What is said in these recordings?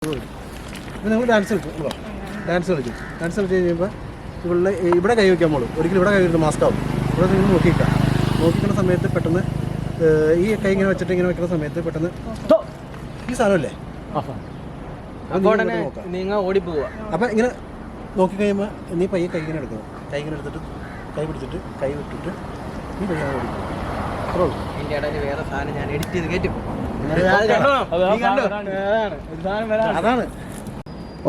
നിങ്ങൾ ഡാൻസ് കളിക്കും, ഡാൻസ് കളിച്ച് കഴിയുമ്പോൾ ഇവിടെ കൈ വയ്ക്കാൻ പോലും ഒരിക്കലും ഇവിടെ കൈ വയ്ക്കുന്നത് മാസ്ക് ആവും. ഇവിടെ നിങ്ങൾ നോക്കിക്കുന്ന സമയത്ത് പെട്ടെന്ന് ഈ കൈ ഇങ്ങനെ വെച്ചിട്ട് ഇങ്ങനെ വെക്കുന്ന സമയത്ത് പെട്ടെന്ന് ഈ സാധനമല്ലേ നിങ്ങൾ ഓടിപ്പോവുക. അപ്പം ഇങ്ങനെ നോക്കിക്കഴിയുമ്പോൾ നീ പയ്യെ കൈ ഇങ്ങനെ എടുക്കണം. കൈ ഇങ്ങനെ എടുത്തിട്ട് കൈ പിടിച്ചിട്ട് കൈ വിട്ടിട്ട് നീ പയ്യെ ഓടിക്കും. അത്രേ ഉള്ളൂ. ഇതിൻ്റെ ഇടയിൽ വേറെ സാധനം ഞാൻ എഡിറ്റ് ചെയ്ത് കയറ്റും. അതാണ്.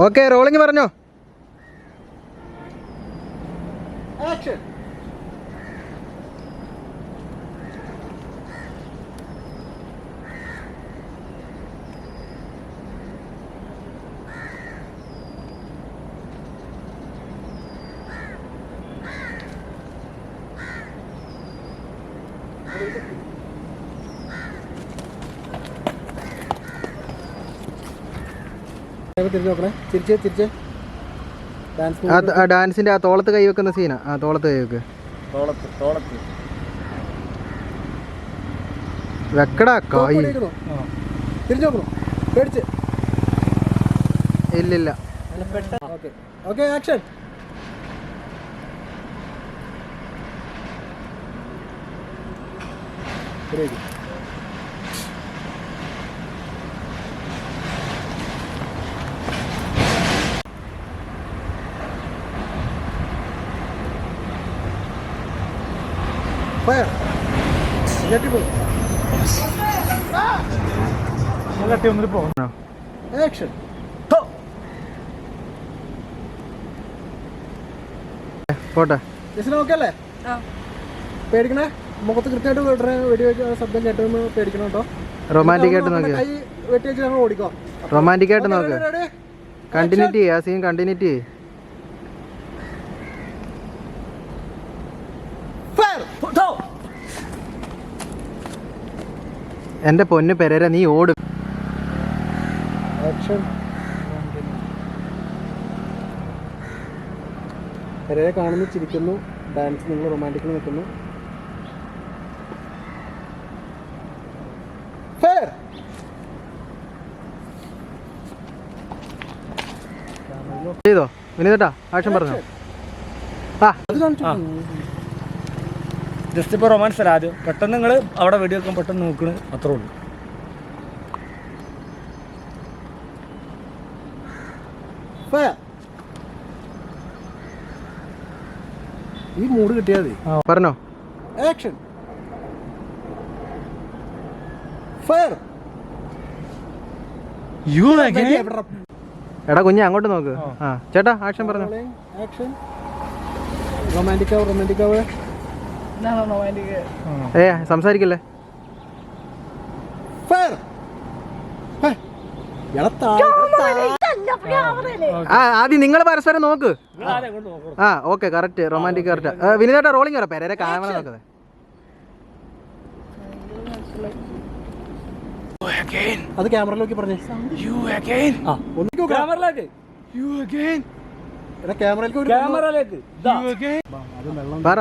ഓക്കെ, റോളിങ് പറഞ്ഞോ. ആക്ഷൻ. തിരിച്ചു നോക്കണേ, തിരിച്ച് ഡാൻസിന്റെ ആ തോളത്ത് കൈ വെക്കുന്ന സീനാ. ആ തോളത്ത് കൈ വെക്ക്. തോളത്ത് വെക്കടാ കൈ. തിരിച്ചു നോക്കണം, പേടിച്ച്. ഇല്ലില്ല. Okay action. Fire. Action. പോട്ടെ. ഓക്കെ അല്ലേ? പേടിക്കണേ, മുഖത്ത് കൃത്യമായിട്ട് വെടി വെച്ച ശബ്ദം കേട്ടൊന്ന് പേടിക്കണം കേട്ടോ. റൊമാൻറ്റിക് ആയിട്ട് നോക്കി, കൈ വെട്ടി വെച്ച് ഞങ്ങൾ ഓടിക്കോ. റൊമാൻറ്റിക് ആയിട്ട് നോക്ക്. കണ്ടിന്യൂറ്റി ആ സീൻ കണ്ടിന്യൂറ്റി. എന്റെ പൊന്ന് പെരേര, നീ ഓടും. പെരേര കാണുന്നു, ചിരിക്കുന്നു, ഡാൻസ് നിങ്ങൾ റൊമാൻറ്റിക്കിൽ നിൽക്കുന്നു. ചെയ്തോ വിനീതേട്ടാ? ആക്ഷൻ പറഞ്ഞോ. ജസ്റ്റ് ഇപ്പോൾ റൊമാൻസ് അല്ല, ആദ്യം പെട്ടെന്ന് നിങ്ങൾ അവിടെ വെടിവെക്കാൻ പെട്ടെന്ന് നോക്കണ്, അത്രേ ഉള്ളൂ. ഈ മൂഡ് കിട്ടിയാൽ മതി. പറഞ്ഞോ. ആക്ഷൻ. ഫയർ. എടാ കുഞ്ഞെ അങ്ങോട്ട് നോക്ക്. ആ ചേട്ടാ ആക്ഷൻ പറഞ്ഞോ. ആക്ഷൻ. റൊമാൻറ്റിക് സംസാരിക്കല്ലേ. ഫയർ. ആദ്യം നിങ്ങൾ പരസ്പരം നോക്ക്. ആ ഓക്കെ, കറക്റ്റ്, റൊമാൻറ്റിക് കറക്റ്റ്. വിനീതേട്ടാ റോളിംഗ് വരാം. പെരേരെ ക്യാമറ നോക്കതേ. അത് ക്യാമറയിലേക്ക് പറഞ്ഞേ. പറ.